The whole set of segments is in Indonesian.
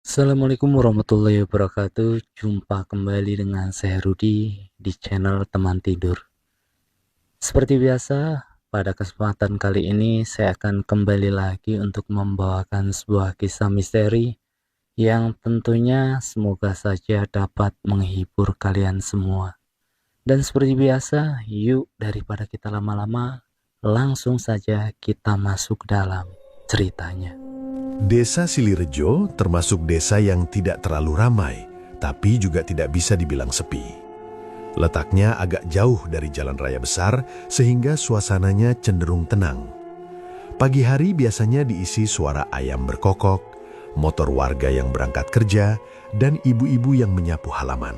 Assalamualaikum warahmatullahi wabarakatuh. Jumpa kembali dengan saya Rudi di channel Teman Tidur. Seperti biasa, pada kesempatan kali ini saya akan kembali lagi untuk membawakan sebuah kisah misteri yang tentunya semoga saja dapat menghibur kalian semua. Dan seperti biasa, yuk daripada kita lama-lama, langsung saja kita masuk dalam ceritanya. Desa Silirejo termasuk desa yang tidak terlalu ramai, tapi juga tidak bisa dibilang sepi. Letaknya agak jauh dari jalan raya besar, sehingga suasananya cenderung tenang. Pagi hari biasanya diisi suara ayam berkokok, motor warga yang berangkat kerja, dan ibu-ibu yang menyapu halaman.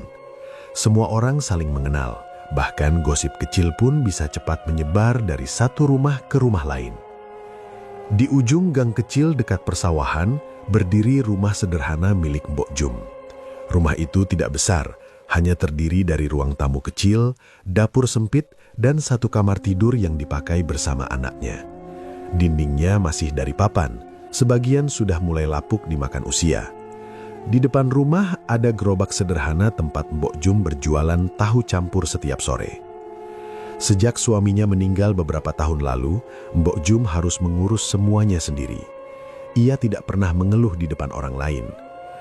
Semua orang saling mengenal, bahkan gosip kecil pun bisa cepat menyebar dari satu rumah ke rumah lain. Di ujung gang kecil dekat persawahan, berdiri rumah sederhana milik Mbok Jum. Rumah itu tidak besar, hanya terdiri dari ruang tamu kecil, dapur sempit, dan satu kamar tidur yang dipakai bersama anaknya. Dindingnya masih dari papan, sebagian sudah mulai lapuk dimakan usia. Di depan rumah ada gerobak sederhana tempat Mbok Jum berjualan tahu campur setiap sore. Sejak suaminya meninggal beberapa tahun lalu, Mbok Jum harus mengurus semuanya sendiri. Ia tidak pernah mengeluh di depan orang lain.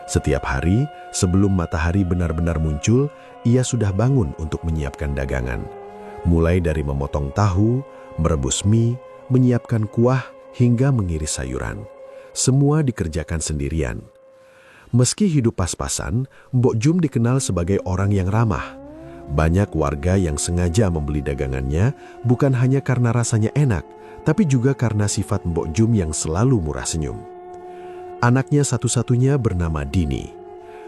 Setiap hari, sebelum matahari benar-benar muncul, ia sudah bangun untuk menyiapkan dagangan. Mulai dari memotong tahu, merebus mie, menyiapkan kuah, hingga mengiris sayuran. Semua dikerjakan sendirian. Meski hidup pas-pasan, Mbok Jum dikenal sebagai orang yang ramah. Banyak warga yang sengaja membeli dagangannya bukan hanya karena rasanya enak, tapi juga karena sifat Mbok Jum yang selalu murah senyum. Anaknya satu-satunya bernama Dini.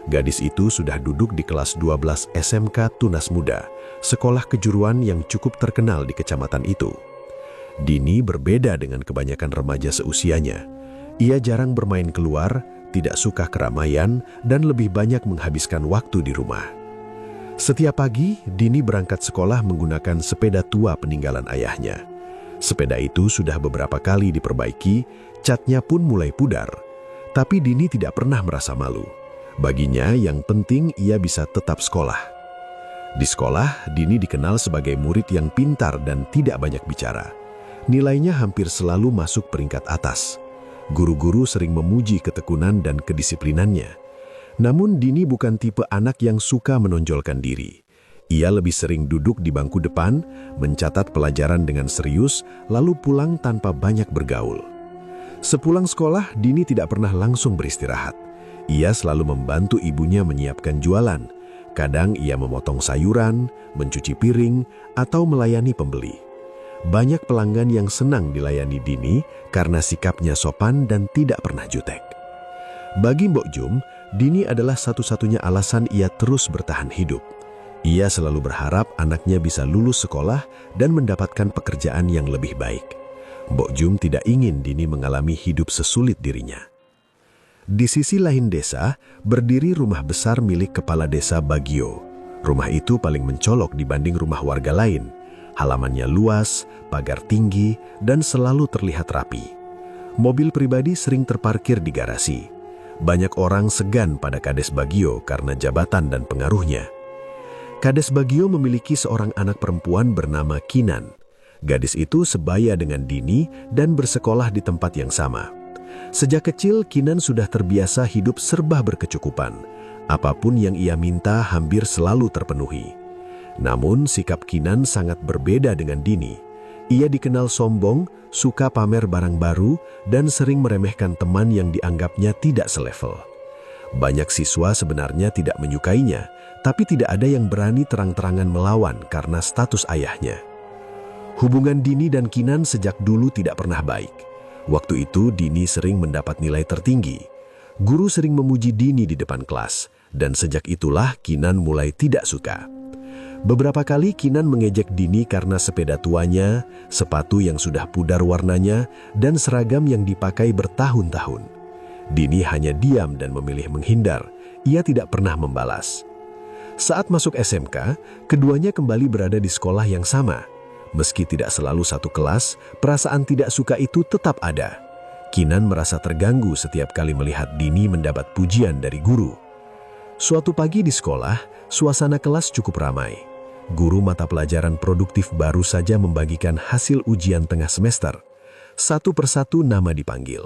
Gadis itu sudah duduk di kelas 12 SMK Tunas Muda, sekolah kejuruan yang cukup terkenal di kecamatan itu. Dini berbeda dengan kebanyakan remaja seusianya. Ia jarang bermain keluar, tidak suka keramaian, dan lebih banyak menghabiskan waktu di rumah. Setiap pagi, Dini berangkat sekolah menggunakan sepeda tua peninggalan ayahnya. Sepeda itu sudah beberapa kali diperbaiki, catnya pun mulai pudar. Tapi Dini tidak pernah merasa malu. Baginya, yang penting ia bisa tetap sekolah. Di sekolah, Dini dikenal sebagai murid yang pintar dan tidak banyak bicara. Nilainya hampir selalu masuk peringkat atas. Guru-guru sering memuji ketekunan dan kedisiplinannya. Namun Dini bukan tipe anak yang suka menonjolkan diri. Ia lebih sering duduk di bangku depan, mencatat pelajaran dengan serius, lalu pulang tanpa banyak bergaul. Sepulang sekolah, Dini tidak pernah langsung beristirahat. Ia selalu membantu ibunya menyiapkan jualan. Kadang ia memotong sayuran, mencuci piring, atau melayani pembeli. Banyak pelanggan yang senang dilayani Dini karena sikapnya sopan dan tidak pernah jutek. Bagi Mbok Jum, Dini adalah satu-satunya alasan ia terus bertahan hidup. Ia selalu berharap anaknya bisa lulus sekolah dan mendapatkan pekerjaan yang lebih baik. Mbok Jum tidak ingin Dini mengalami hidup sesulit dirinya. Di sisi lain desa, berdiri rumah besar milik kepala desa Bagio. Rumah itu paling mencolok dibanding rumah warga lain. Halamannya luas, pagar tinggi, dan selalu terlihat rapi. Mobil pribadi sering terparkir di garasi. Banyak orang segan pada Kades Bagio karena jabatan dan pengaruhnya. Kades Bagio memiliki seorang anak perempuan bernama Kinan. Gadis itu sebaya dengan Dini dan bersekolah di tempat yang sama. Sejak kecil, Kinan sudah terbiasa hidup serba berkecukupan. Apapun yang ia minta hampir selalu terpenuhi. Namun, sikap Kinan sangat berbeda dengan Dini. Ia dikenal sombong, suka pamer barang baru, dan sering meremehkan teman yang dianggapnya tidak selevel. Banyak siswa sebenarnya tidak menyukainya, tapi tidak ada yang berani terang-terangan melawan karena status ayahnya. Hubungan Dini dan Kinan sejak dulu tidak pernah baik. Waktu itu Dini sering mendapat nilai tertinggi. Guru sering memuji Dini di depan kelas, dan sejak itulah Kinan mulai tidak suka. Beberapa kali Kinan mengejek Dini karena sepeda tuanya, sepatu yang sudah pudar warnanya, dan seragam yang dipakai bertahun-tahun. Dini hanya diam dan memilih menghindar. Ia tidak pernah membalas. Saat masuk SMK, keduanya kembali berada di sekolah yang sama. Meski tidak selalu satu kelas, perasaan tidak suka itu tetap ada. Kinan merasa terganggu setiap kali melihat Dini mendapat pujian dari guru. Suatu pagi di sekolah, suasana kelas cukup ramai. Guru mata pelajaran produktif baru saja membagikan hasil ujian tengah semester. Satu persatu nama dipanggil.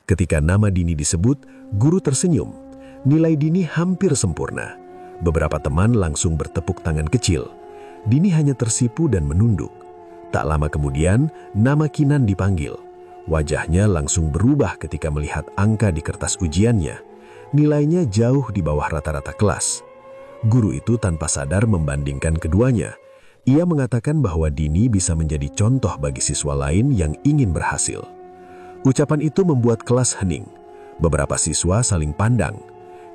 Ketika nama Dini disebut, guru tersenyum. Nilai Dini hampir sempurna. Beberapa teman langsung bertepuk tangan kecil. Dini hanya tersipu dan menunduk. Tak lama kemudian, nama Kinan dipanggil. Wajahnya langsung berubah ketika melihat angka di kertas ujiannya. Nilainya jauh di bawah rata-rata kelas. Guru itu tanpa sadar membandingkan keduanya. Ia mengatakan bahwa Dini bisa menjadi contoh bagi siswa lain yang ingin berhasil. Ucapan itu membuat kelas hening. Beberapa siswa saling pandang.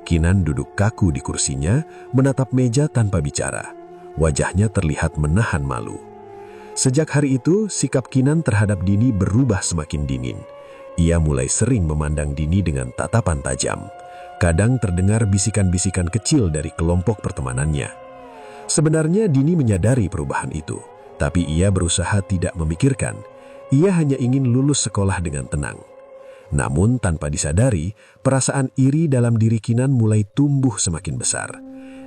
Kinan duduk kaku di kursinya, menatap meja tanpa bicara. Wajahnya terlihat menahan malu. Sejak hari itu, sikap Kinan terhadap Dini berubah semakin dingin. Ia mulai sering memandang Dini dengan tatapan tajam. Kadang terdengar bisikan-bisikan kecil dari kelompok pertemanannya. Sebenarnya Dini menyadari perubahan itu, tapi ia berusaha tidak memikirkan. Ia hanya ingin lulus sekolah dengan tenang. Namun tanpa disadari, perasaan iri dalam diri Kinan mulai tumbuh semakin besar.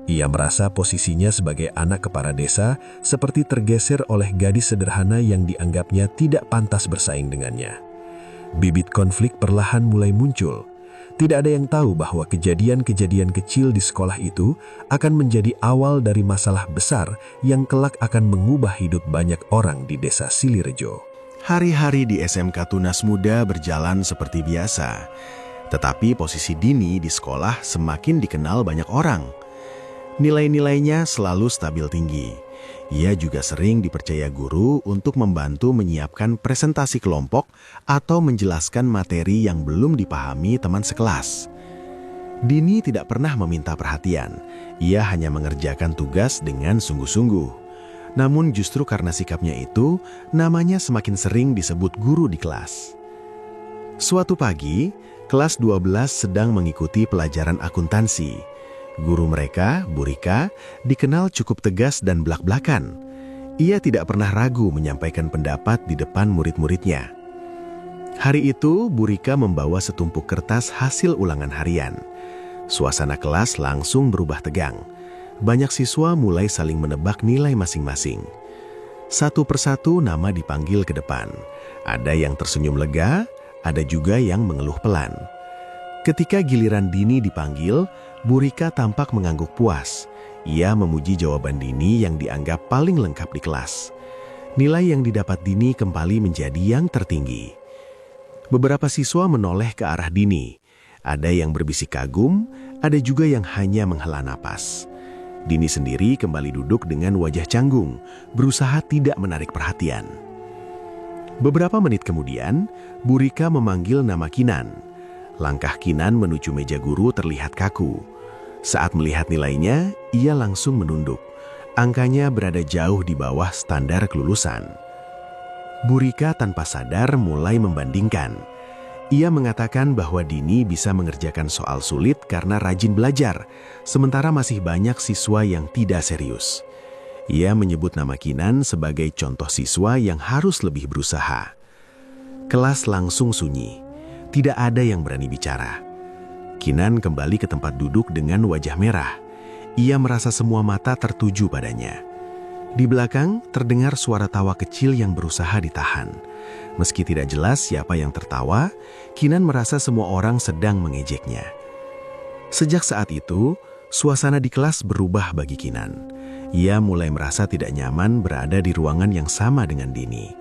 Ia merasa posisinya sebagai anak kepala desa seperti tergeser oleh gadis sederhana yang dianggapnya tidak pantas bersaing dengannya. Bibit konflik perlahan mulai muncul. Tidak ada yang tahu bahwa kejadian-kejadian kecil di sekolah itu akan menjadi awal dari masalah besar yang kelak akan mengubah hidup banyak orang di desa Silirejo. Hari-hari di SMK Tunas Muda berjalan seperti biasa. Tetapi posisi Dini di sekolah semakin dikenal banyak orang. Nilai-nilainya selalu stabil tinggi. Ia juga sering dipercaya guru untuk membantu menyiapkan presentasi kelompok atau menjelaskan materi yang belum dipahami teman sekelas. Dini tidak pernah meminta perhatian. Ia hanya mengerjakan tugas dengan sungguh-sungguh. Namun justru karena sikapnya itu, namanya semakin sering disebut guru di kelas. Suatu pagi, kelas 12 sedang mengikuti pelajaran akuntansi. Guru mereka, Bu Rika, dikenal cukup tegas dan blak-blakan. Ia tidak pernah ragu menyampaikan pendapat di depan murid-muridnya. Hari itu, Bu Rika membawa setumpuk kertas hasil ulangan harian. Suasana kelas langsung berubah tegang. Banyak siswa mulai saling menebak nilai masing-masing. Satu persatu nama dipanggil ke depan. Ada yang tersenyum lega, ada juga yang mengeluh pelan. Ketika giliran Dini dipanggil, Bu Rika tampak mengangguk puas. Ia memuji jawaban Dini yang dianggap paling lengkap di kelas. Nilai yang didapat Dini kembali menjadi yang tertinggi. Beberapa siswa menoleh ke arah Dini. Ada yang berbisik kagum, ada juga yang hanya menghela napas. Dini sendiri kembali duduk dengan wajah canggung, berusaha tidak menarik perhatian. Beberapa menit kemudian, Bu Rika memanggil nama Kinan. Langkah Kinan menuju meja guru terlihat kaku. Saat melihat nilainya, ia langsung menunduk. Angkanya berada jauh di bawah standar kelulusan. Bu Rika tanpa sadar mulai membandingkan. Ia mengatakan bahwa Dini bisa mengerjakan soal sulit karena rajin belajar, sementara masih banyak siswa yang tidak serius. Ia menyebut nama Kinan sebagai contoh siswa yang harus lebih berusaha. Kelas langsung sunyi. Tidak ada yang berani bicara. Kinan kembali ke tempat duduk dengan wajah merah. Ia merasa semua mata tertuju padanya. Di belakang terdengar suara tawa kecil yang berusaha ditahan. Meski tidak jelas siapa yang tertawa, Kinan merasa semua orang sedang mengejeknya. Sejak saat itu, suasana di kelas berubah bagi Kinan. Ia mulai merasa tidak nyaman berada di ruangan yang sama dengan Dini.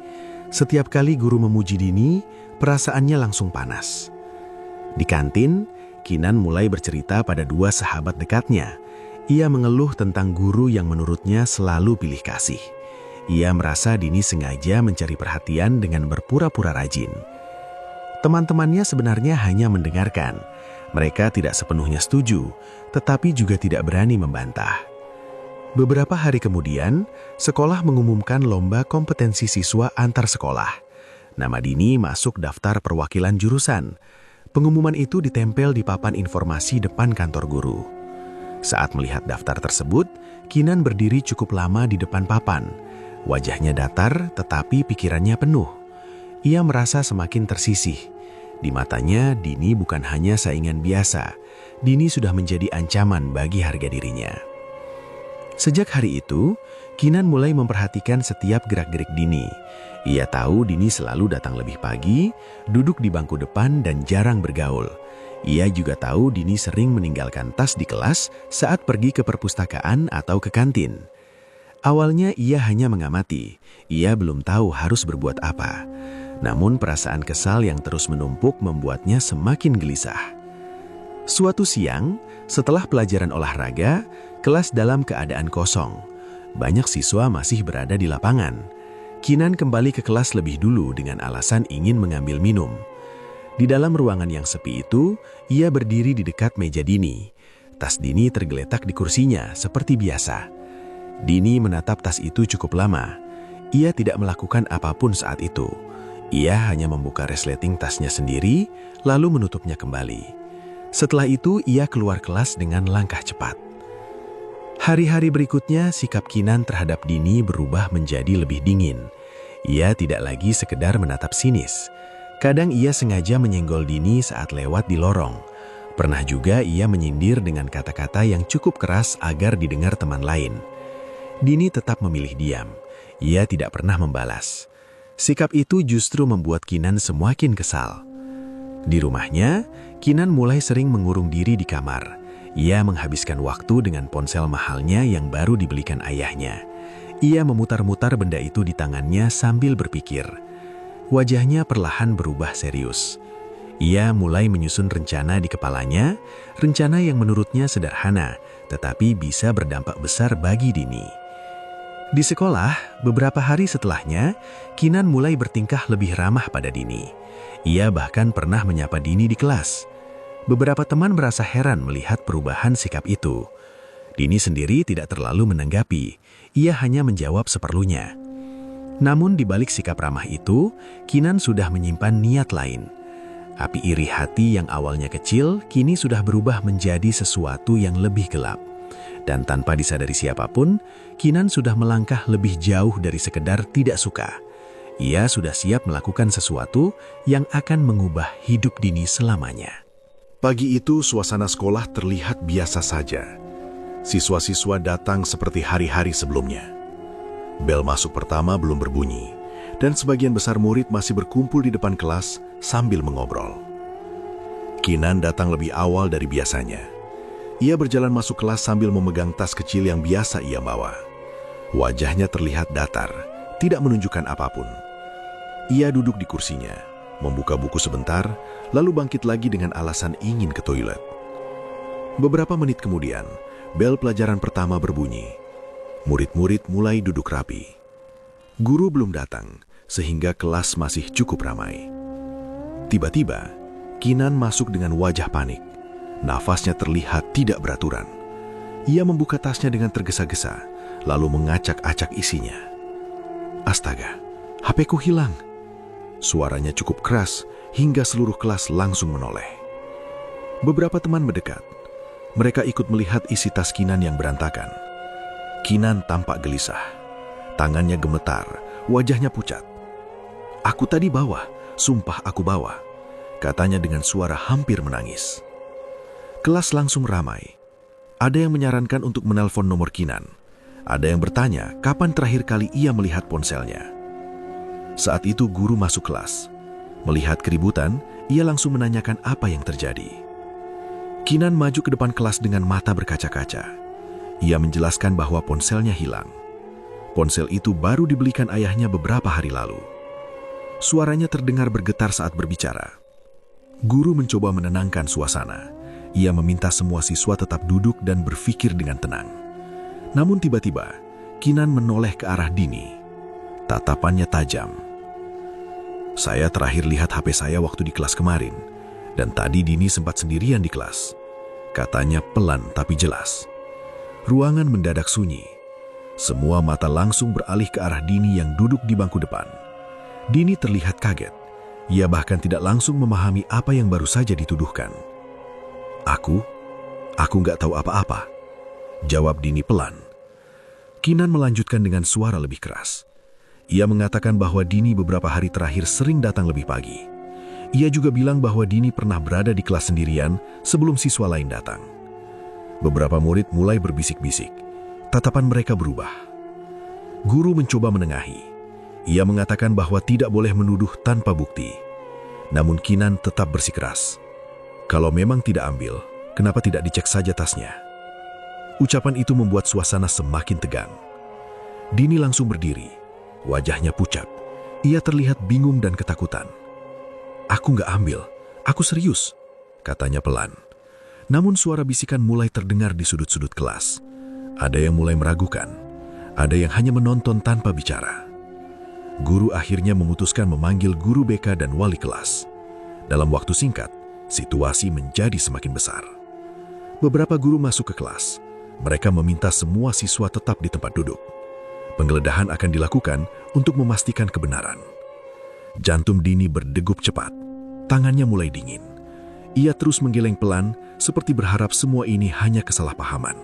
Setiap kali guru memuji Dini, perasaannya langsung panas. Di kantin, Kinan mulai bercerita pada dua sahabat dekatnya. Ia mengeluh tentang guru yang menurutnya selalu pilih kasih. Ia merasa Dini sengaja mencari perhatian dengan berpura-pura rajin. Teman-temannya sebenarnya hanya mendengarkan. Mereka tidak sepenuhnya setuju, tetapi juga tidak berani membantah. Beberapa hari kemudian, sekolah mengumumkan lomba kompetensi siswa antar sekolah. Nama Dini masuk daftar perwakilan jurusan. Pengumuman itu ditempel di papan informasi depan kantor guru. Saat melihat daftar tersebut, Kinan berdiri cukup lama di depan papan. Wajahnya datar, tetapi pikirannya penuh. Ia merasa semakin tersisih. Di matanya, Dini bukan hanya saingan biasa. Dini sudah menjadi ancaman bagi harga dirinya. Sejak hari itu, Kinan mulai memperhatikan setiap gerak-gerik Dini. Ia tahu Dini selalu datang lebih pagi, duduk di bangku depan dan jarang bergaul. Ia juga tahu Dini sering meninggalkan tas di kelas saat pergi ke perpustakaan atau ke kantin. Awalnya ia hanya mengamati, ia belum tahu harus berbuat apa. Namun perasaan kesal yang terus menumpuk membuatnya semakin gelisah. Suatu siang, setelah pelajaran olahraga, kelas dalam keadaan kosong. Banyak siswa masih berada di lapangan. Kinan kembali ke kelas lebih dulu dengan alasan ingin mengambil minum. Di dalam ruangan yang sepi itu, ia berdiri di dekat meja Dini. Tas Dini tergeletak di kursinya seperti biasa. Dini menatap tas itu cukup lama. Ia tidak melakukan apapun saat itu. Ia hanya membuka resleting tasnya sendiri, lalu menutupnya kembali. Setelah itu, ia keluar kelas dengan langkah cepat. Hari-hari berikutnya, sikap Kinan terhadap Dini berubah menjadi lebih dingin. Ia tidak lagi sekedar menatap sinis. Kadang ia sengaja menyenggol Dini saat lewat di lorong. Pernah juga ia menyindir dengan kata-kata yang cukup keras agar didengar teman lain. Dini tetap memilih diam. Ia tidak pernah membalas. Sikap itu justru membuat Kinan semakin kesal. Di rumahnya, Kinan mulai sering mengurung diri di kamar. Ia menghabiskan waktu dengan ponsel mahalnya yang baru dibelikan ayahnya. Ia memutar-mutar benda itu di tangannya sambil berpikir. Wajahnya perlahan berubah serius. Ia mulai menyusun rencana di kepalanya, rencana yang menurutnya sederhana, tetapi bisa berdampak besar bagi Dini. Di sekolah, beberapa hari setelahnya, Kinan mulai bertingkah lebih ramah pada Dini. Ia bahkan pernah menyapa Dini di kelas. Beberapa teman merasa heran melihat perubahan sikap itu. Dini sendiri tidak terlalu menanggapi, ia hanya menjawab seperlunya. Namun di balik sikap ramah itu, Kinan sudah menyimpan niat lain. Api iri hati yang awalnya kecil, kini sudah berubah menjadi sesuatu yang lebih gelap. Dan tanpa disadari siapapun, Kinan sudah melangkah lebih jauh dari sekedar tidak suka. Ia sudah siap melakukan sesuatu yang akan mengubah hidup Dini selamanya. Pagi itu suasana sekolah terlihat biasa saja. Siswa-siswa datang seperti hari-hari sebelumnya. Bel masuk pertama belum berbunyi, dan sebagian besar murid masih berkumpul di depan kelas sambil mengobrol. Kinan datang lebih awal dari biasanya. Ia berjalan masuk kelas sambil memegang tas kecil yang biasa ia bawa. Wajahnya terlihat datar, tidak menunjukkan apapun. Ia duduk di kursinya, membuka buku sebentar, lalu bangkit lagi dengan alasan ingin ke toilet. Beberapa menit kemudian, bel pelajaran pertama berbunyi. Murid-murid mulai duduk rapi. Guru belum datang, sehingga kelas masih cukup ramai. Tiba-tiba, Kinan masuk dengan wajah panik. Nafasnya terlihat tidak beraturan. Ia membuka tasnya dengan tergesa-gesa, lalu mengacak-acak isinya. Astaga, HP-ku hilang. Suaranya cukup keras hingga seluruh kelas langsung menoleh. Beberapa teman mendekat. Mereka ikut melihat isi tas Kinan yang berantakan. Kinan tampak gelisah. Tangannya gemetar, wajahnya pucat. "Aku tadi bawa, sumpah aku bawa," katanya dengan suara hampir menangis. Kelas langsung ramai. Ada yang menyarankan untuk menelpon nomor Kinan. Ada yang bertanya kapan terakhir kali ia melihat ponselnya. Saat itu guru masuk kelas. Melihat keributan, ia langsung menanyakan apa yang terjadi. Kinan maju ke depan kelas dengan mata berkaca-kaca. Ia menjelaskan bahwa ponselnya hilang. Ponsel itu baru dibelikan ayahnya beberapa hari lalu. Suaranya terdengar bergetar saat berbicara. Guru mencoba menenangkan suasana. Ia meminta semua siswa tetap duduk dan berpikir dengan tenang. Namun tiba-tiba, Kinan menoleh ke arah Dini. Tatapannya tajam. "Saya terakhir lihat HP saya waktu di kelas kemarin, dan tadi Dini sempat sendirian di kelas," katanya pelan tapi jelas. Ruangan mendadak sunyi. Semua mata langsung beralih ke arah Dini yang duduk di bangku depan. Dini terlihat kaget. Ia bahkan tidak langsung memahami apa yang baru saja dituduhkan. Aku nggak tahu apa-apa," jawab Dini pelan. Kinan melanjutkan dengan suara lebih keras. Ia mengatakan bahwa Dini beberapa hari terakhir sering datang lebih pagi. Ia juga bilang bahwa Dini pernah berada di kelas sendirian sebelum siswa lain datang. Beberapa murid mulai berbisik-bisik. Tatapan mereka berubah. Guru mencoba menengahi. Ia mengatakan bahwa tidak boleh menuduh tanpa bukti. Namun Kinan tetap bersikeras. Kalau memang tidak ambil, kenapa tidak dicek saja tasnya? Ucapan itu membuat suasana semakin tegang. Dini langsung berdiri. Wajahnya pucat. Ia terlihat bingung dan ketakutan. "Aku nggak ambil, aku serius," katanya pelan. Namun suara bisikan mulai terdengar di sudut-sudut kelas. Ada yang mulai meragukan, ada yang hanya menonton tanpa bicara. Guru akhirnya memutuskan memanggil guru BK dan wali kelas. Dalam waktu singkat, situasi menjadi semakin besar. Beberapa guru masuk ke kelas. Mereka meminta semua siswa tetap di tempat duduk. Penggeledahan akan dilakukan untuk memastikan kebenaran. Jantung Dini berdegup cepat. Tangannya mulai dingin. Ia terus menggeleng pelan, seperti berharap semua ini hanya kesalahpahaman.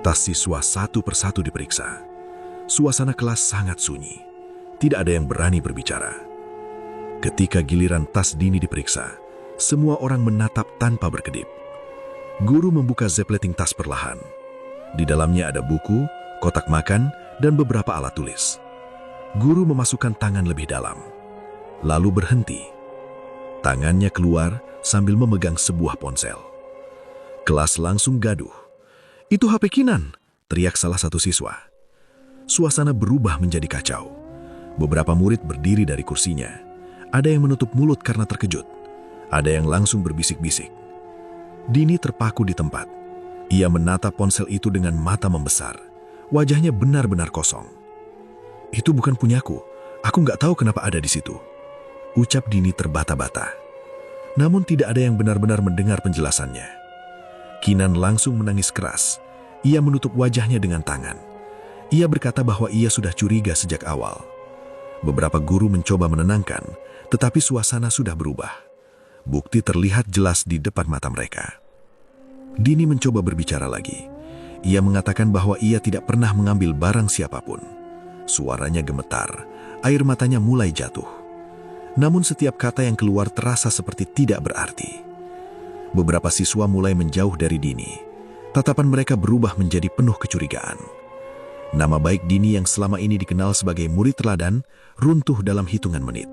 Tas siswa satu persatu diperiksa. Suasana kelas sangat sunyi. Tidak ada yang berani berbicara. Ketika giliran tas Dini diperiksa, semua orang menatap tanpa berkedip. Guru membuka zepleting tas perlahan. Di dalamnya ada buku, kotak makan, dan beberapa alat tulis. Guru memasukkan tangan lebih dalam, lalu berhenti. Tangannya keluar sambil memegang sebuah ponsel. Kelas langsung gaduh. "Itu HP Kinan!" teriak salah satu siswa. Suasana berubah menjadi kacau. Beberapa murid berdiri dari kursinya. Ada yang menutup mulut karena terkejut. Ada yang langsung berbisik-bisik. Dini terpaku di tempat. Ia menatap ponsel itu dengan mata membesar. Wajahnya benar-benar kosong. "Itu bukan punyaku. Aku nggak tahu kenapa ada di situ," ucap Dini terbata-bata. Namun tidak ada yang benar-benar mendengar penjelasannya. Kinan langsung menangis keras. Ia menutup wajahnya dengan tangan. Ia berkata bahwa ia sudah curiga sejak awal. Beberapa guru mencoba menenangkan, tetapi suasana sudah berubah. Bukti terlihat jelas di depan mata mereka. Dini mencoba berbicara lagi. Ia mengatakan bahwa ia tidak pernah mengambil barang siapapun. Suaranya gemetar, air matanya mulai jatuh. Namun setiap kata yang keluar terasa seperti tidak berarti. Beberapa siswa mulai menjauh dari Dini. Tatapan mereka berubah menjadi penuh kecurigaan. Nama baik Dini yang selama ini dikenal sebagai murid teladan runtuh dalam hitungan menit.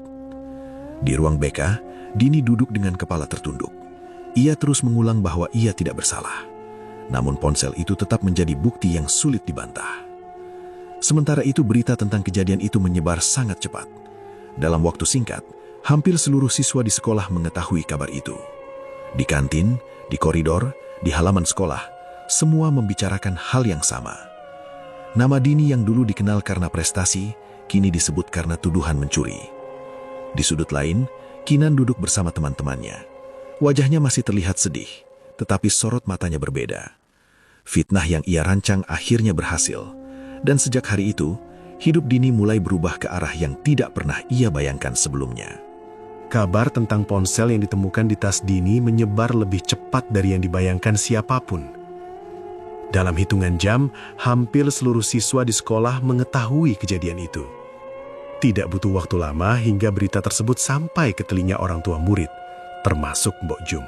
Di ruang BK, Dini duduk dengan kepala tertunduk. Ia terus mengulang bahwa ia tidak bersalah. Namun ponsel itu tetap menjadi bukti yang sulit dibantah. Sementara itu berita tentang kejadian itu menyebar sangat cepat. Dalam waktu singkat, hampir seluruh siswa di sekolah mengetahui kabar itu. Di kantin, di koridor, di halaman sekolah, semua membicarakan hal yang sama. Nama Dini yang dulu dikenal karena prestasi, kini disebut karena tuduhan mencuri. Di sudut lain, Kinan duduk bersama teman-temannya. Wajahnya masih terlihat sedih, tetapi sorot matanya berbeda. Fitnah yang ia rancang akhirnya berhasil. Dan sejak hari itu, hidup Dini mulai berubah ke arah yang tidak pernah ia bayangkan sebelumnya. Kabar tentang ponsel yang ditemukan di tas Dini menyebar lebih cepat dari yang dibayangkan siapapun. Dalam hitungan jam, hampir seluruh siswa di sekolah mengetahui kejadian itu. Tidak butuh waktu lama hingga berita tersebut sampai ke telinga orang tua murid, termasuk Mbok Jum.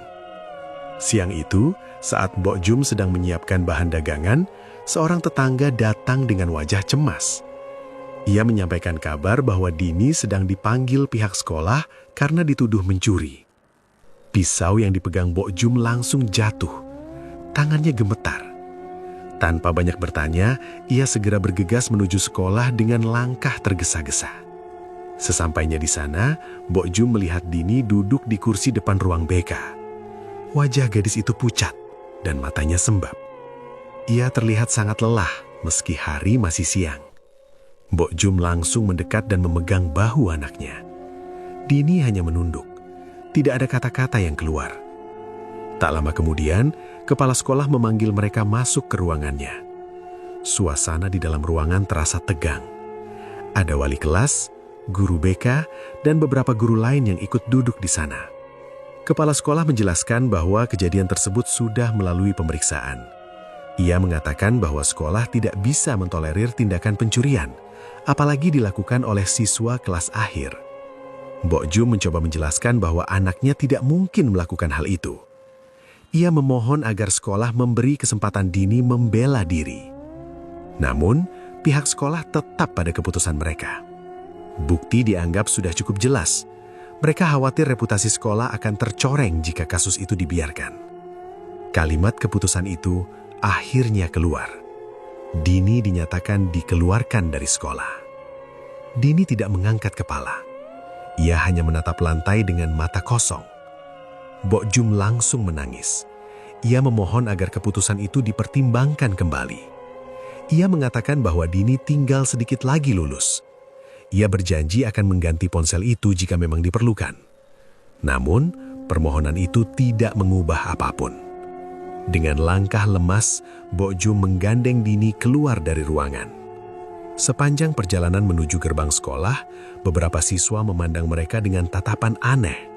Siang itu, saat Mbok Jum sedang menyiapkan bahan dagangan, seorang tetangga datang dengan wajah cemas. Ia menyampaikan kabar bahwa Dini sedang dipanggil pihak sekolah karena dituduh mencuri. Pisau yang dipegang Mbok Jum langsung jatuh. Tangannya gemetar. Tanpa banyak bertanya, ia segera bergegas menuju sekolah dengan langkah tergesa-gesa. Sesampainya di sana, Mbok Jum melihat Dini duduk di kursi depan ruang BK. Wajah gadis itu pucat dan matanya sembab. Ia terlihat sangat lelah meski hari masih siang. Mbok Jum langsung mendekat dan memegang bahu anaknya. Dini hanya menunduk. Tidak ada kata-kata yang keluar. Tak lama kemudian, kepala sekolah memanggil mereka masuk ke ruangannya. Suasana di dalam ruangan terasa tegang. Ada wali kelas, guru BK, dan beberapa guru lain yang ikut duduk di sana. Kepala sekolah menjelaskan bahwa kejadian tersebut sudah melalui pemeriksaan. Ia mengatakan bahwa sekolah tidak bisa mentolerir tindakan pencurian, apalagi dilakukan oleh siswa kelas akhir. Mbok Jum mencoba menjelaskan bahwa anaknya tidak mungkin melakukan hal itu. Ia memohon agar sekolah memberi kesempatan Dini membela diri. Namun, pihak sekolah tetap pada keputusan mereka. Bukti dianggap sudah cukup jelas. Mereka khawatir reputasi sekolah akan tercoreng jika kasus itu dibiarkan. Kalimat keputusan itu akhirnya keluar. Dini dinyatakan dikeluarkan dari sekolah. Dini tidak mengangkat kepala. Ia hanya menatap lantai dengan mata kosong. Mbok Jum langsung menangis. Ia memohon agar keputusan itu dipertimbangkan kembali. Ia mengatakan bahwa Dini tinggal sedikit lagi lulus. Ia berjanji akan mengganti ponsel itu jika memang diperlukan. Namun, permohonan itu tidak mengubah apapun. Dengan langkah lemas, Mbok Jum menggandeng Dini keluar dari ruangan. Sepanjang perjalanan menuju gerbang sekolah, beberapa siswa memandang mereka dengan tatapan aneh.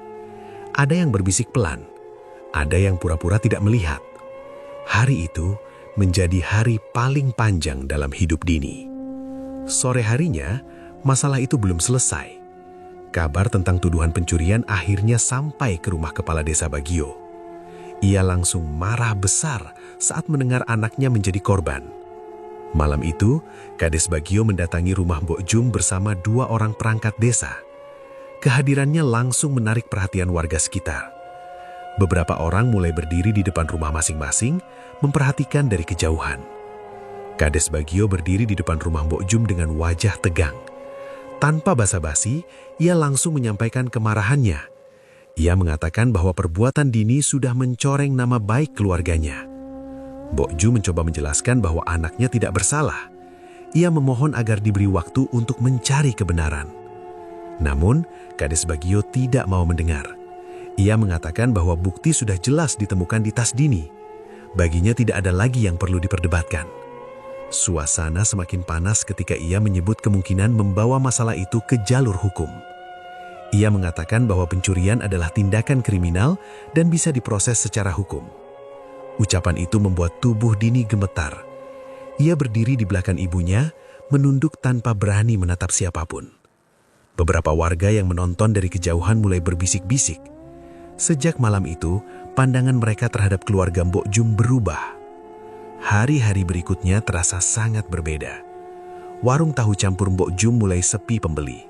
Ada yang berbisik pelan, ada yang pura-pura tidak melihat. Hari itu menjadi hari paling panjang dalam hidup Dini. Sore harinya, masalah itu belum selesai. Kabar tentang tuduhan pencurian akhirnya sampai ke rumah kepala desa Bagio. Ia langsung marah besar saat mendengar anaknya menjadi korban. Malam itu, Kades Bagio mendatangi rumah Mbok Jum bersama 2 orang perangkat desa. Kehadirannya langsung menarik perhatian warga sekitar. Beberapa orang mulai berdiri di depan rumah masing-masing, memperhatikan dari kejauhan. Kades Bagio berdiri di depan rumah Mbok Jum dengan wajah tegang. Tanpa basa-basi, ia langsung menyampaikan kemarahannya. Ia mengatakan bahwa perbuatan Dini sudah mencoreng nama baik keluarganya. Mbok Jum mencoba menjelaskan bahwa anaknya tidak bersalah. Ia memohon agar diberi waktu untuk mencari kebenaran. Namun, Kades Bagio tidak mau mendengar. Ia mengatakan bahwa bukti sudah jelas ditemukan di tas Dini. Baginya tidak ada lagi yang perlu diperdebatkan. Suasana semakin panas ketika ia menyebut kemungkinan membawa masalah itu ke jalur hukum. Ia mengatakan bahwa pencurian adalah tindakan kriminal dan bisa diproses secara hukum. Ucapan itu membuat tubuh Dini gemetar. Ia berdiri di belakang ibunya, menunduk tanpa berani menatap siapapun. Beberapa warga yang menonton dari kejauhan mulai berbisik-bisik. Sejak malam itu, pandangan mereka terhadap keluarga Mbok Jum berubah. Hari-hari berikutnya terasa sangat berbeda. Warung tahu campur Mbok Jum mulai sepi pembeli.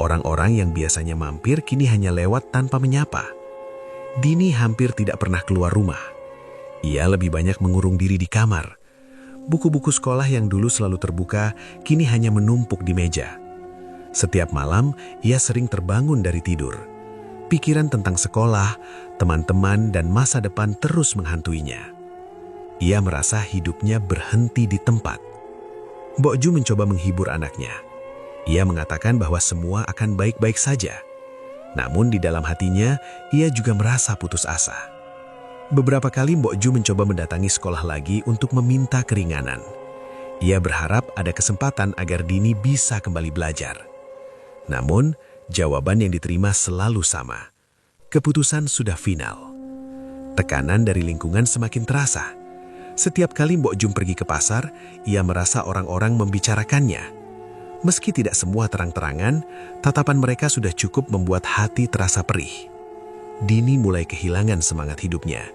Orang-orang yang biasanya mampir kini hanya lewat tanpa menyapa. Dini hampir tidak pernah keluar rumah. Ia lebih banyak mengurung diri di kamar. Buku-buku sekolah yang dulu selalu terbuka, kini hanya menumpuk di meja. Setiap malam, ia sering terbangun dari tidur. Pikiran tentang sekolah, teman-teman, dan masa depan terus menghantuinya. Ia merasa hidupnya berhenti di tempat. Mbok Jum mencoba menghibur anaknya. Ia mengatakan bahwa semua akan baik-baik saja. Namun di dalam hatinya, ia juga merasa putus asa. Beberapa kali Mbok Jum mencoba mendatangi sekolah lagi untuk meminta keringanan. Ia berharap ada kesempatan agar Dini bisa kembali belajar. Namun, jawaban yang diterima selalu sama. Keputusan sudah final. Tekanan dari lingkungan semakin terasa. Setiap kali Mbok Jum pergi ke pasar, ia merasa orang-orang membicarakannya. Meski tidak semua terang-terangan, tatapan mereka sudah cukup membuat hati terasa perih. Dini mulai kehilangan semangat hidupnya.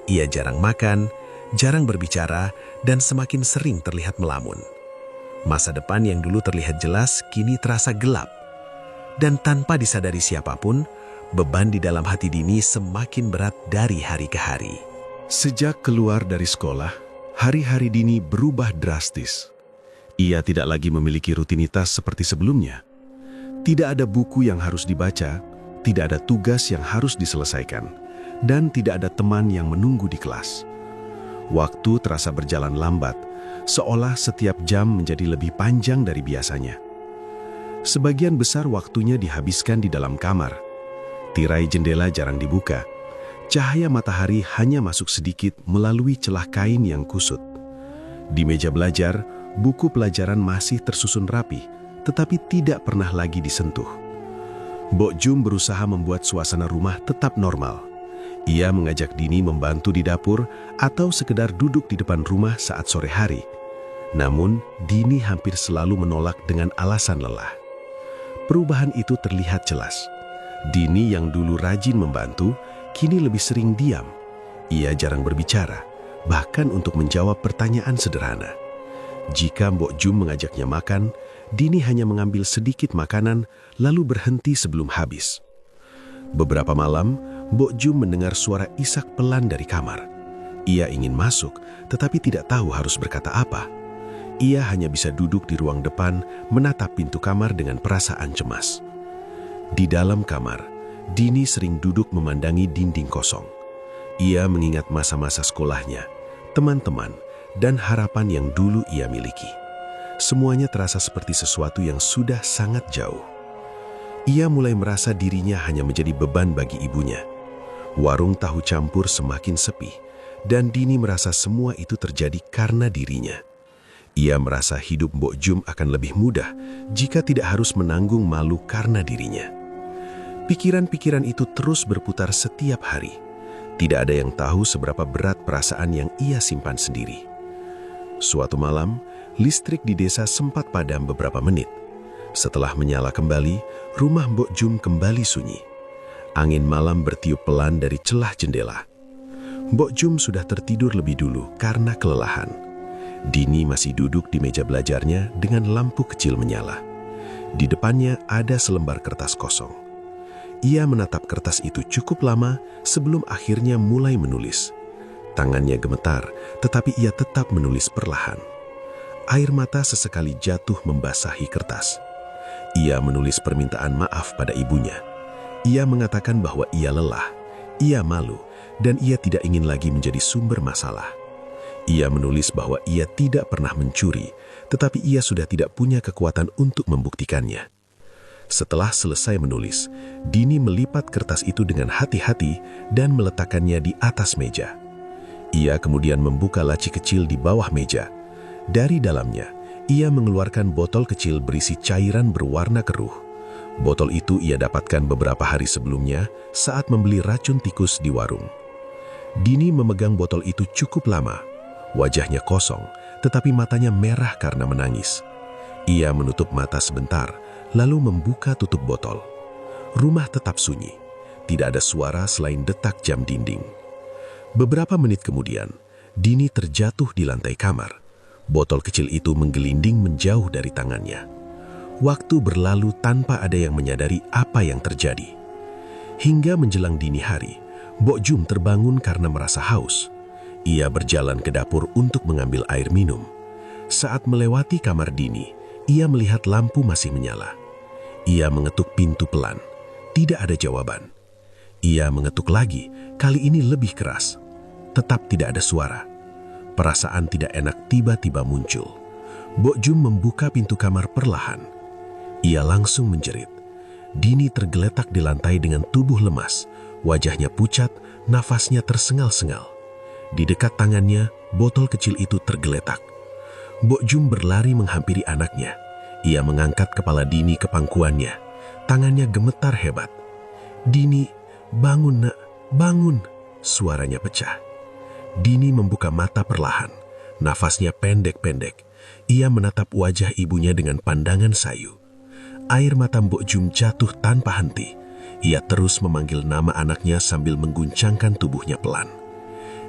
Ia jarang makan, jarang berbicara, dan semakin sering terlihat melamun. Masa depan yang dulu terlihat jelas kini terasa gelap. Dan tanpa disadari siapapun, beban di dalam hati Dini semakin berat dari hari ke hari. Sejak keluar dari sekolah, hari-hari Dini berubah drastis. Ia tidak lagi memiliki rutinitas seperti sebelumnya. Tidak ada buku yang harus dibaca, tidak ada tugas yang harus diselesaikan, dan tidak ada teman yang menunggu di kelas. Waktu terasa berjalan lambat, seolah setiap jam menjadi lebih panjang dari biasanya. Sebagian besar waktunya dihabiskan di dalam kamar. Tirai jendela jarang dibuka. Cahaya matahari hanya masuk sedikit melalui celah kain yang kusut. Di meja belajar, buku pelajaran masih tersusun rapi, tetapi tidak pernah lagi disentuh. Mbok Jum berusaha membuat suasana rumah tetap normal. Ia mengajak Dini membantu di dapur atau sekedar duduk di depan rumah saat sore hari. Namun, Dini hampir selalu menolak dengan alasan lelah. Perubahan itu terlihat jelas. Dini yang dulu rajin membantu, kini lebih sering diam. Ia jarang berbicara, bahkan untuk menjawab pertanyaan sederhana. Jika Mbok Jum mengajaknya makan, Dini hanya mengambil sedikit makanan lalu berhenti sebelum habis. Beberapa malam, Mbok Jum mendengar suara isak pelan dari kamar. Ia ingin masuk, tetapi tidak tahu harus berkata apa. Ia hanya bisa duduk di ruang depan, menatap pintu kamar dengan perasaan cemas. Di dalam kamar, Dini sering duduk memandangi dinding kosong. Ia mengingat masa-masa sekolahnya, teman-teman, dan harapan yang dulu ia miliki. Semuanya terasa seperti sesuatu yang sudah sangat jauh. Ia mulai merasa dirinya hanya menjadi beban bagi ibunya. Warung tahu campur semakin sepi, dan Dini merasa semua itu terjadi karena dirinya. Ia merasa hidup Mbok Jum akan lebih mudah jika tidak harus menanggung malu karena dirinya. Pikiran-pikiran itu terus berputar setiap hari. Tidak ada yang tahu seberapa berat perasaan yang ia simpan sendiri. Suatu malam, listrik di desa sempat padam beberapa menit. Setelah menyala kembali, rumah Mbok Jum kembali sunyi. Angin malam bertiup pelan dari celah jendela. Mbok Jum sudah tertidur lebih dulu karena kelelahan. Dini masih duduk di meja belajarnya dengan lampu kecil menyala. Di depannya ada selembar kertas kosong. Ia menatap kertas itu cukup lama sebelum akhirnya mulai menulis. Tangannya gemetar, tetapi ia tetap menulis perlahan. Air mata sesekali jatuh membasahi kertas. Ia menulis permintaan maaf pada ibunya. Ia mengatakan bahwa ia lelah, ia malu, dan ia tidak ingin lagi menjadi sumber masalah. Ia menulis bahwa ia tidak pernah mencuri, tetapi ia sudah tidak punya kekuatan untuk membuktikannya. Setelah selesai menulis, Dini melipat kertas itu dengan hati-hati dan meletakkannya di atas meja. Ia kemudian membuka laci kecil di bawah meja. Dari dalamnya, ia mengeluarkan botol kecil berisi cairan berwarna keruh. Botol itu ia dapatkan beberapa hari sebelumnya saat membeli racun tikus di warung. Dini memegang botol itu cukup lama. Wajahnya kosong, tetapi matanya merah karena menangis. Ia menutup mata sebentar, lalu membuka tutup botol. Rumah tetap sunyi. Tidak ada suara selain detak jam dinding. Beberapa menit kemudian, Dini terjatuh di lantai kamar. Botol kecil itu menggelinding menjauh dari tangannya. Waktu berlalu tanpa ada yang menyadari apa yang terjadi. Hingga menjelang dini hari, Mbok Jum terbangun karena merasa haus. Ia berjalan ke dapur untuk mengambil air minum. Saat melewati kamar Dini, ia melihat lampu masih menyala. Ia mengetuk pintu pelan. Tidak ada jawaban. Ia mengetuk lagi, kali ini lebih keras. Tetap tidak ada suara. Perasaan tidak enak tiba-tiba muncul. Mbok Jum membuka pintu kamar perlahan. Ia langsung menjerit. Dini tergeletak di lantai dengan tubuh lemas. Wajahnya pucat, nafasnya tersengal-sengal. Di dekat tangannya, botol kecil itu tergeletak. Mbok Jum berlari menghampiri anaknya. Ia mengangkat kepala Dini ke pangkuannya. Tangannya gemetar hebat. "Dini, bangun nak, bangun!" Suaranya pecah. Dini membuka mata perlahan. Nafasnya pendek-pendek. Ia menatap wajah ibunya dengan pandangan sayu. Air mata Mbok Jum jatuh tanpa henti. Ia terus memanggil nama anaknya sambil mengguncangkan tubuhnya pelan.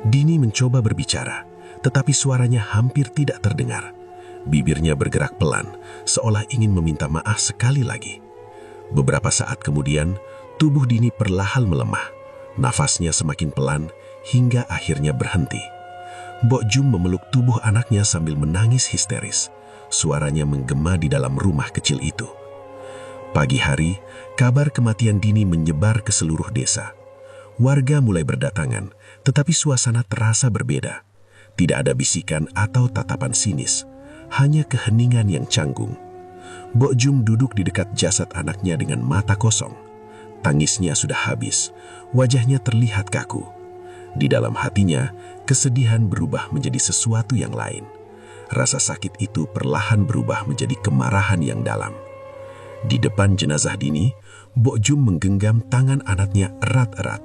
Dini mencoba berbicara, tetapi suaranya hampir tidak terdengar. Bibirnya bergerak pelan, seolah ingin meminta maaf sekali lagi. Beberapa saat kemudian, tubuh Dini perlahan melemah. Nafasnya semakin pelan, hingga akhirnya berhenti. Mbok Jum memeluk tubuh anaknya sambil menangis histeris. Suaranya menggema di dalam rumah kecil itu. Pagi hari, kabar kematian Dini menyebar ke seluruh desa. Warga mulai berdatangan, tetapi suasana terasa berbeda. Tidak ada bisikan atau tatapan sinis, hanya keheningan yang canggung. Mbok Jum duduk di dekat jasad anaknya dengan mata kosong. Tangisnya sudah habis, wajahnya terlihat kaku. Di dalam hatinya, kesedihan berubah menjadi sesuatu yang lain. Rasa sakit itu perlahan berubah menjadi kemarahan yang dalam. Di depan jenazah Dini, Mbok Jum menggenggam tangan anaknya erat-erat.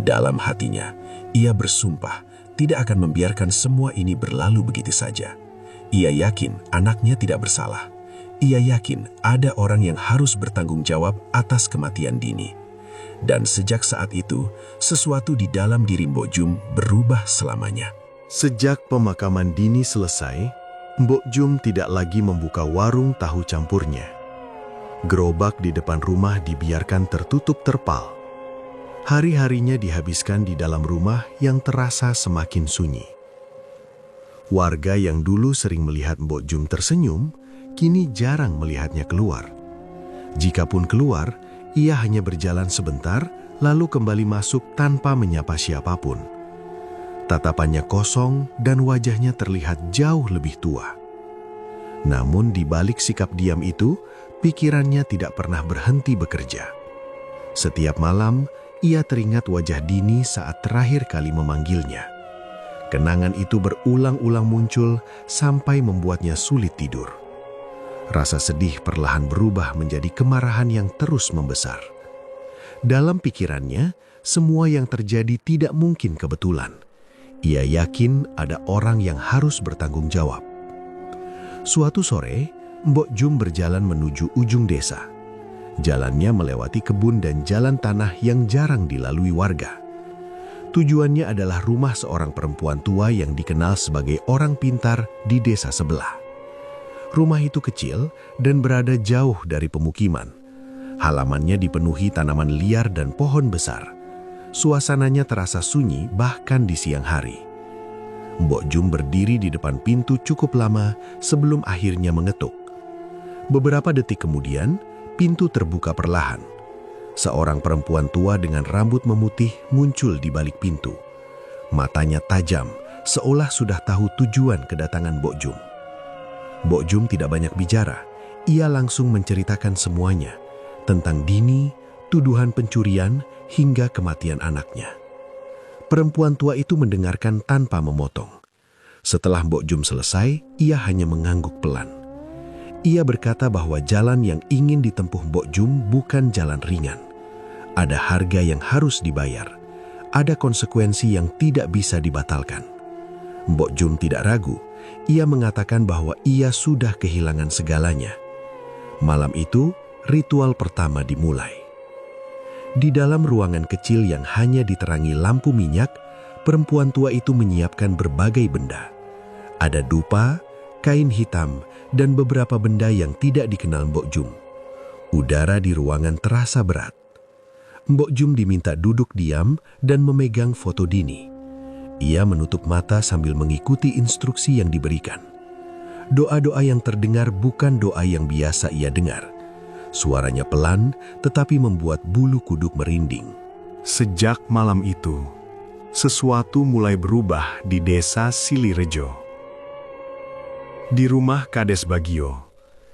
Dalam hatinya, ia bersumpah tidak akan membiarkan semua ini berlalu begitu saja. Ia yakin anaknya tidak bersalah. Ia yakin ada orang yang harus bertanggung jawab atas kematian Dini. Dan sejak saat itu, sesuatu di dalam diri Mbok Jum berubah selamanya. Sejak pemakaman Dini selesai, Mbok Jum tidak lagi membuka warung tahu campurnya. Gerobak di depan rumah dibiarkan tertutup terpal. Hari-harinya dihabiskan di dalam rumah yang terasa semakin sunyi. Warga yang dulu sering melihat Mbok Jum tersenyum, kini jarang melihatnya keluar. Jikapun keluar, ia hanya berjalan sebentar, lalu kembali masuk tanpa menyapa siapapun. Tatapannya kosong dan wajahnya terlihat jauh lebih tua. Namun di balik sikap diam itu, pikirannya tidak pernah berhenti bekerja. Setiap malam, ia teringat wajah Dini saat terakhir kali memanggilnya. Kenangan itu berulang-ulang muncul sampai membuatnya sulit tidur. Rasa sedih perlahan berubah menjadi kemarahan yang terus membesar. Dalam pikirannya, semua yang terjadi tidak mungkin kebetulan. Ia yakin ada orang yang harus bertanggung jawab. Suatu sore, Mbok Jum berjalan menuju ujung desa. Jalannya melewati kebun dan jalan tanah yang jarang dilalui warga. Tujuannya adalah rumah seorang perempuan tua yang dikenal sebagai orang pintar di desa sebelah. Rumah itu kecil dan berada jauh dari pemukiman. Halamannya dipenuhi tanaman liar dan pohon besar. Suasananya terasa sunyi bahkan di siang hari. Mbok Jum berdiri di depan pintu cukup lama sebelum akhirnya mengetuk. Beberapa detik kemudian, pintu terbuka perlahan. Seorang perempuan tua dengan rambut memutih muncul di balik pintu. Matanya tajam, seolah sudah tahu tujuan kedatangan Mbok Jum. Mbok Jum tidak banyak bicara. Ia langsung menceritakan semuanya, tentang Dini, tuduhan pencurian, hingga kematian anaknya. Perempuan tua itu mendengarkan tanpa memotong. Setelah Mbok Jum selesai, ia hanya mengangguk pelan. Ia berkata bahwa jalan yang ingin ditempuh Mbok Jum bukan jalan ringan. Ada harga yang harus dibayar. Ada konsekuensi yang tidak bisa dibatalkan. Mbok Jum tidak ragu. Ia mengatakan bahwa ia sudah kehilangan segalanya. Malam itu, ritual pertama dimulai. Di dalam ruangan kecil yang hanya diterangi lampu minyak, perempuan tua itu menyiapkan berbagai benda. Ada dupa, kain hitam, dan beberapa benda yang tidak dikenal Mbok Jum. Udara di ruangan terasa berat. Mbok Jum diminta duduk diam dan memegang foto Dini. Ia menutup mata sambil mengikuti instruksi yang diberikan. Doa-doa yang terdengar bukan doa yang biasa ia dengar. Suaranya pelan, tetapi membuat bulu kuduk merinding. Sejak malam itu, sesuatu mulai berubah di desa Silirejo. Di rumah Kades Bagio,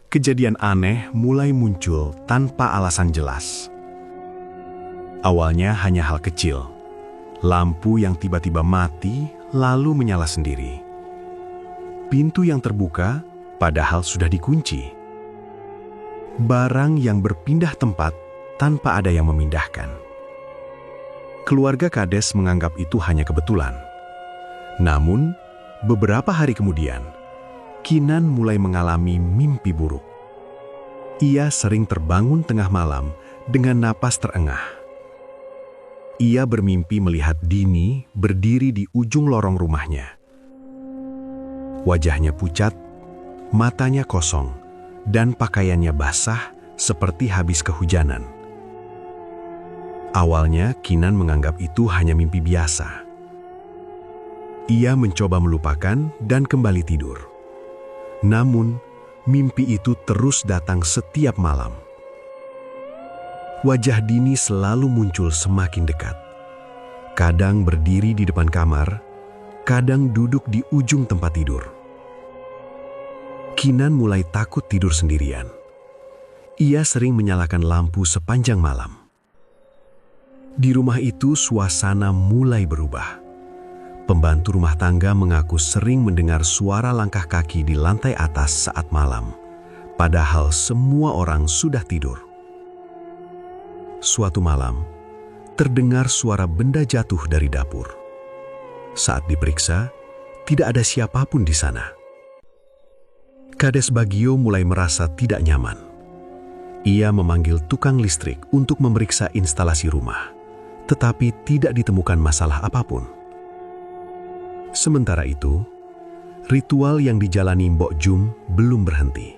kejadian aneh mulai muncul tanpa alasan jelas. Awalnya hanya hal kecil. Lampu yang tiba-tiba mati lalu menyala sendiri. Pintu yang terbuka padahal sudah dikunci. Barang yang berpindah tempat tanpa ada yang memindahkan. Keluarga Kades menganggap itu hanya kebetulan. Namun, beberapa hari kemudian, Kinan mulai mengalami mimpi buruk. Ia sering terbangun tengah malam dengan napas terengah. Ia bermimpi melihat Dini berdiri di ujung lorong rumahnya. Wajahnya pucat, matanya kosong, dan pakaiannya basah seperti habis kehujanan. Awalnya, Kinan menganggap itu hanya mimpi biasa. Ia mencoba melupakan dan kembali tidur. Namun, mimpi itu terus datang setiap malam. Wajah Dini selalu muncul semakin dekat. Kadang berdiri di depan kamar, kadang duduk di ujung tempat tidur. Kinan mulai takut tidur sendirian. Ia sering menyalakan lampu sepanjang malam. Di rumah itu suasana mulai berubah. Pembantu rumah tangga mengaku sering mendengar suara langkah kaki di lantai atas saat malam, padahal semua orang sudah tidur. Suatu malam, terdengar suara benda jatuh dari dapur. Saat diperiksa, tidak ada siapapun di sana. Kades Bagio mulai merasa tidak nyaman. Ia memanggil tukang listrik untuk memeriksa instalasi rumah, tetapi tidak ditemukan masalah apapun. Sementara itu, ritual yang dijalani Mbok Jum belum berhenti.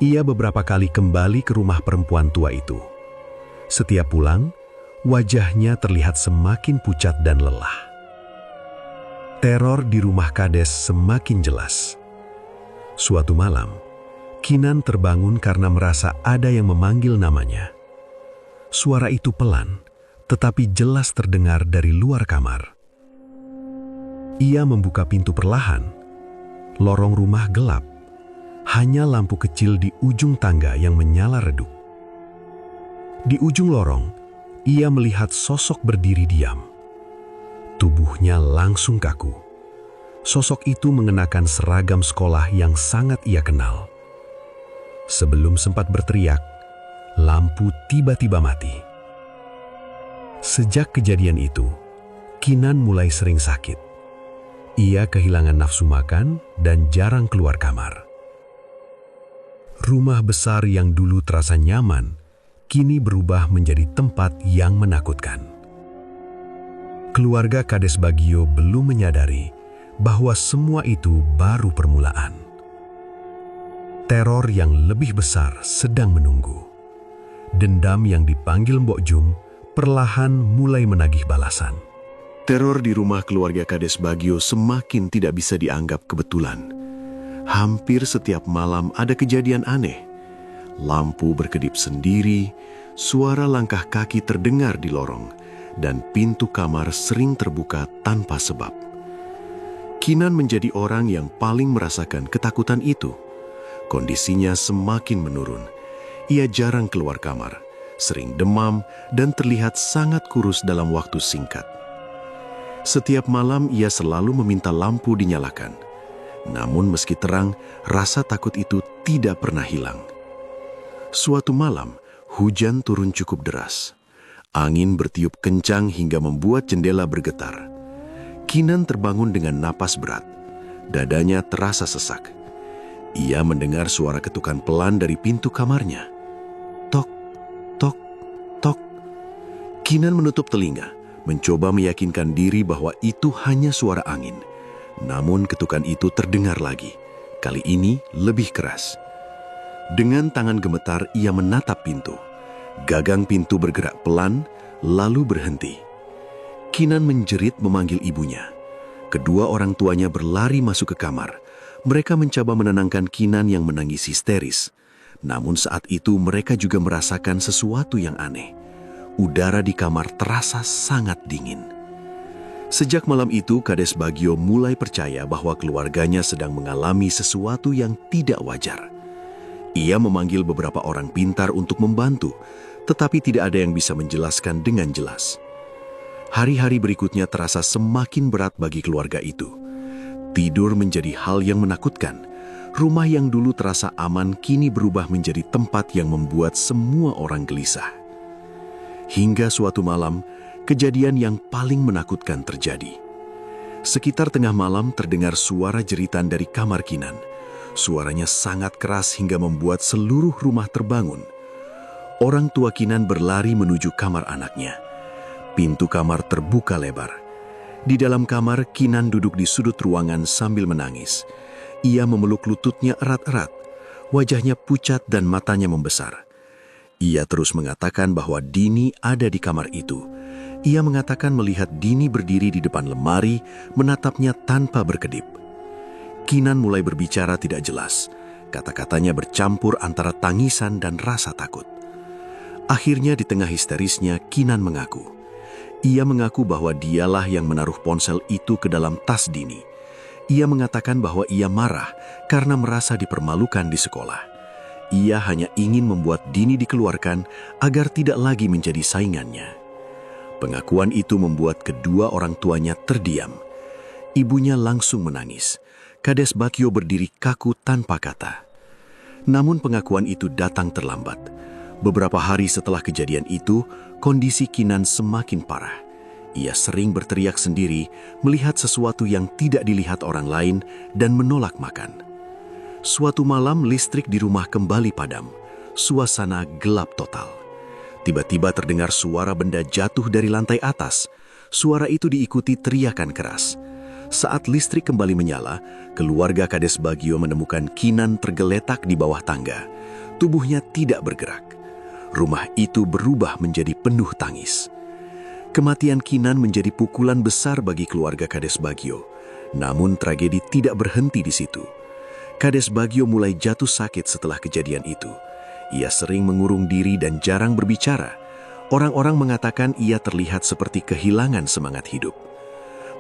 Ia beberapa kali kembali ke rumah perempuan tua itu. Setiap pulang, wajahnya terlihat semakin pucat dan lelah. Teror di rumah Kades semakin jelas. Suatu malam, Kinan terbangun karena merasa ada yang memanggil namanya. Suara itu pelan, tetapi jelas terdengar dari luar kamar. Ia membuka pintu perlahan. Lorong rumah gelap. Hanya lampu kecil di ujung tangga yang menyala redup. Di ujung lorong, ia melihat sosok berdiri diam. Tubuhnya langsung kaku. Sosok itu mengenakan seragam sekolah yang sangat ia kenal. Sebelum sempat berteriak, lampu tiba-tiba mati. Sejak kejadian itu, Kinan mulai sering sakit. Ia kehilangan nafsu makan dan jarang keluar kamar. Rumah besar yang dulu terasa nyaman, kini berubah menjadi tempat yang menakutkan. Keluarga Kades Bagio belum menyadari bahwa semua itu baru permulaan. Teror yang lebih besar sedang menunggu. Dendam yang dipanggil Mbok Jum perlahan mulai menagih balasan. Teror di rumah keluarga Kades Bagio semakin tidak bisa dianggap kebetulan. Hampir setiap malam ada kejadian aneh. Lampu berkedip sendiri, suara langkah kaki terdengar di lorong, dan pintu kamar sering terbuka tanpa sebab. Kinan menjadi orang yang paling merasakan ketakutan itu. Kondisinya semakin menurun. Ia jarang keluar kamar, sering demam, dan terlihat sangat kurus dalam waktu singkat. Setiap malam ia selalu meminta lampu dinyalakan. Namun meski terang, rasa takut itu tidak pernah hilang. Suatu malam, hujan turun cukup deras. Angin bertiup kencang hingga membuat jendela bergetar. Kinan terbangun dengan napas berat. Dadanya terasa sesak. Ia mendengar suara ketukan pelan dari pintu kamarnya. Tok, tok, tok. Kinan menutup telinga, mencoba meyakinkan diri bahwa itu hanya suara angin. Namun ketukan itu terdengar lagi. Kali ini lebih keras. Dengan tangan gemetar ia menatap pintu. Gagang pintu bergerak pelan, lalu berhenti. Kinan menjerit memanggil ibunya. Kedua orang tuanya berlari masuk ke kamar. Mereka mencoba menenangkan Kinan yang menangis histeris. Namun saat itu mereka juga merasakan sesuatu yang aneh. Udara di kamar terasa sangat dingin. Sejak malam itu, Kades Bagio mulai percaya bahwa keluarganya sedang mengalami sesuatu yang tidak wajar. Ia memanggil beberapa orang pintar untuk membantu, tetapi tidak ada yang bisa menjelaskan dengan jelas. Hari-hari berikutnya terasa semakin berat bagi keluarga itu. Tidur menjadi hal yang menakutkan. Rumah yang dulu terasa aman kini berubah menjadi tempat yang membuat semua orang gelisah. Hingga suatu malam, kejadian yang paling menakutkan terjadi. Sekitar tengah malam terdengar suara jeritan dari kamar Kinan. Suaranya sangat keras hingga membuat seluruh rumah terbangun. Orang tua Kinan berlari menuju kamar anaknya. Pintu kamar terbuka lebar. Di dalam kamar, Kinan duduk di sudut ruangan sambil menangis. Ia memeluk lututnya erat-erat. Wajahnya pucat dan matanya membesar. Ia terus mengatakan bahwa Dini ada di kamar itu. Ia mengatakan melihat Dini berdiri di depan lemari, menatapnya tanpa berkedip. Kinan mulai berbicara tidak jelas. Kata-katanya bercampur antara tangisan dan rasa takut. Akhirnya di tengah histerisnya, Kinan mengaku. Ia mengaku bahwa dialah yang menaruh ponsel itu ke dalam tas Dini. Ia mengatakan bahwa ia marah karena merasa dipermalukan di sekolah. Ia hanya ingin membuat Dini dikeluarkan agar tidak lagi menjadi saingannya. Pengakuan itu membuat kedua orang tuanya terdiam. Ibunya langsung menangis. Kades Bagio berdiri kaku tanpa kata. Namun pengakuan itu datang terlambat. Beberapa hari setelah kejadian itu, kondisi Kinan semakin parah. Ia sering berteriak sendiri, melihat sesuatu yang tidak dilihat orang lain, dan menolak makan. Suatu malam listrik di rumah kembali padam. suasana gelap total. Tiba-tiba terdengar suara benda jatuh dari lantai atas. Suara itu diikuti teriakan keras. Saat listrik kembali menyala, keluarga Kades Bagio menemukan Kinan tergeletak di bawah tangga. Tubuhnya tidak bergerak. Rumah itu berubah menjadi penuh tangis. Kematian Kinan menjadi pukulan besar bagi keluarga Kades Bagio. Namun tragedi tidak berhenti di situ. Kades Bagio mulai jatuh sakit setelah kejadian itu. Ia sering mengurung diri dan jarang berbicara. Orang-orang mengatakan ia terlihat seperti kehilangan semangat hidup.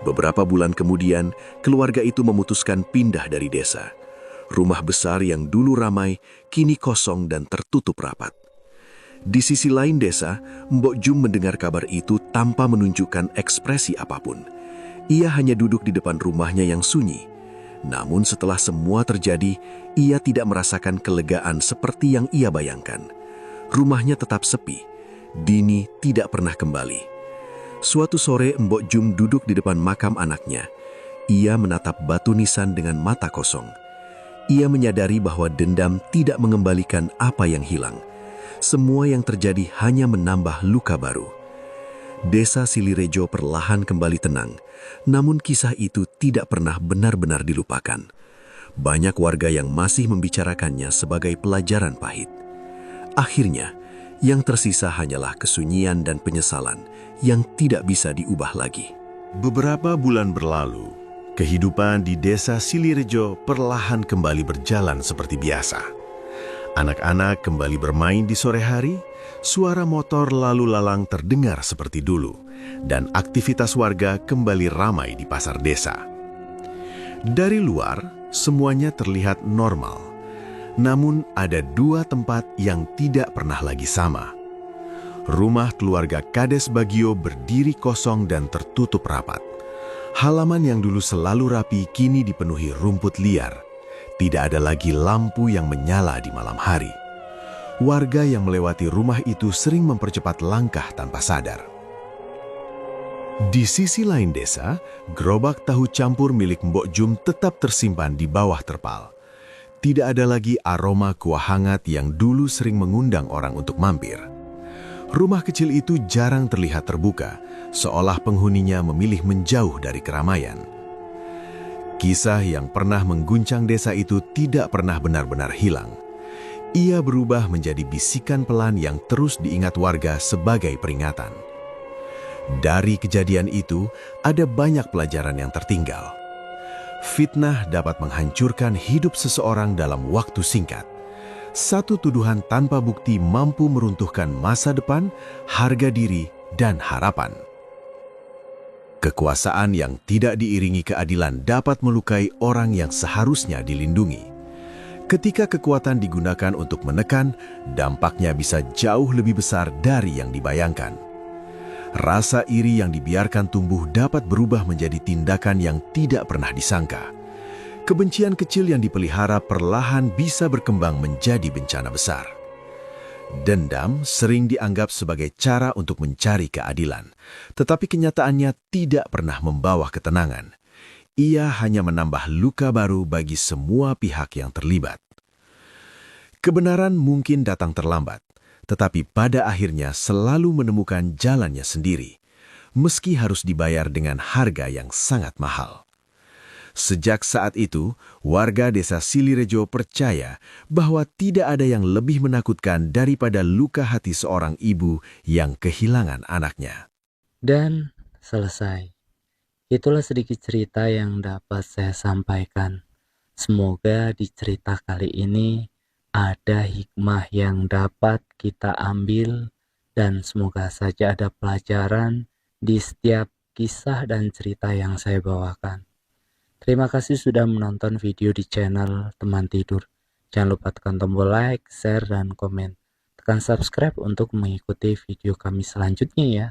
Beberapa bulan kemudian, keluarga itu memutuskan pindah dari desa. Rumah besar yang dulu ramai, kini kosong dan tertutup rapat. Di sisi lain desa, Mbok Jum mendengar kabar itu tanpa menunjukkan ekspresi apapun. Ia hanya duduk di depan rumahnya yang sunyi. Namun setelah semua terjadi, ia tidak merasakan kelegaan seperti yang ia bayangkan. Rumahnya tetap sepi. Dini tidak pernah kembali. Suatu sore Mbok Jum duduk di depan makam anaknya. Ia menatap batu nisan dengan mata kosong. Ia menyadari bahwa dendam tidak mengembalikan apa yang hilang. Semua yang terjadi hanya menambah luka baru. Desa Silirejo perlahan kembali tenang, namun kisah itu tidak pernah benar-benar dilupakan. Banyak warga yang masih membicarakannya sebagai pelajaran pahit. Akhirnya, yang tersisa hanyalah kesunyian dan penyesalan yang tidak bisa diubah lagi. Beberapa bulan berlalu, kehidupan di desa Silirejo perlahan kembali berjalan seperti biasa. Anak-anak kembali bermain di sore hari, suara motor lalu lalang terdengar seperti dulu, dan aktivitas warga kembali ramai di pasar desa. Dari luar, semuanya terlihat normal. Namun ada dua tempat yang tidak pernah lagi sama. Rumah keluarga Kades Bagio berdiri kosong dan tertutup rapat. Halaman yang dulu selalu rapi kini dipenuhi rumput liar. Tidak ada lagi lampu yang menyala di malam hari. Warga yang melewati rumah itu sering mempercepat langkah tanpa sadar. Di sisi lain desa, gerobak tahu campur milik Mbok Jum tetap tersimpan di bawah terpal. Tidak ada lagi aroma kuah hangat yang dulu sering mengundang orang untuk mampir. Rumah kecil itu jarang terlihat terbuka, seolah penghuninya memilih menjauh dari keramaian. Kisah yang pernah mengguncang desa itu tidak pernah benar-benar hilang. Ia berubah menjadi bisikan pelan yang terus diingat warga sebagai peringatan. Dari kejadian itu, ada banyak pelajaran yang tertinggal. Fitnah dapat menghancurkan hidup seseorang dalam waktu singkat. Satu tuduhan tanpa bukti mampu meruntuhkan masa depan, harga diri, dan harapan. Kekuasaan yang tidak diiringi keadilan dapat melukai orang yang seharusnya dilindungi. Ketika kekuatan digunakan untuk menekan, dampaknya bisa jauh lebih besar dari yang dibayangkan. Rasa iri yang dibiarkan tumbuh dapat berubah menjadi tindakan yang tidak pernah disangka. Kebencian kecil yang dipelihara perlahan bisa berkembang menjadi bencana besar. Dendam sering dianggap sebagai cara untuk mencari keadilan, tetapi kenyataannya tidak pernah membawa ketenangan. Ia hanya menambah luka baru bagi semua pihak yang terlibat. Kebenaran mungkin datang terlambat, tetapi pada akhirnya selalu menemukan jalannya sendiri, meski harus dibayar dengan harga yang sangat mahal. Sejak saat itu, warga desa Silirejo percaya bahwa tidak ada yang lebih menakutkan daripada luka hati seorang ibu yang kehilangan anaknya. Dan selesai. Itulah sedikit cerita yang dapat saya sampaikan. Semoga di cerita kali ini ada hikmah yang dapat kita ambil dan semoga saja ada pelajaran di setiap kisah dan cerita yang saya bawakan. Terima kasih sudah menonton video di channel Teman Tidur. Jangan lupa tekan tombol like, share, dan komen. Tekan subscribe untuk mengikuti video kami selanjutnya ya.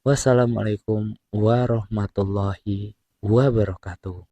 Wassalamualaikum warahmatullahi wabarakatuh.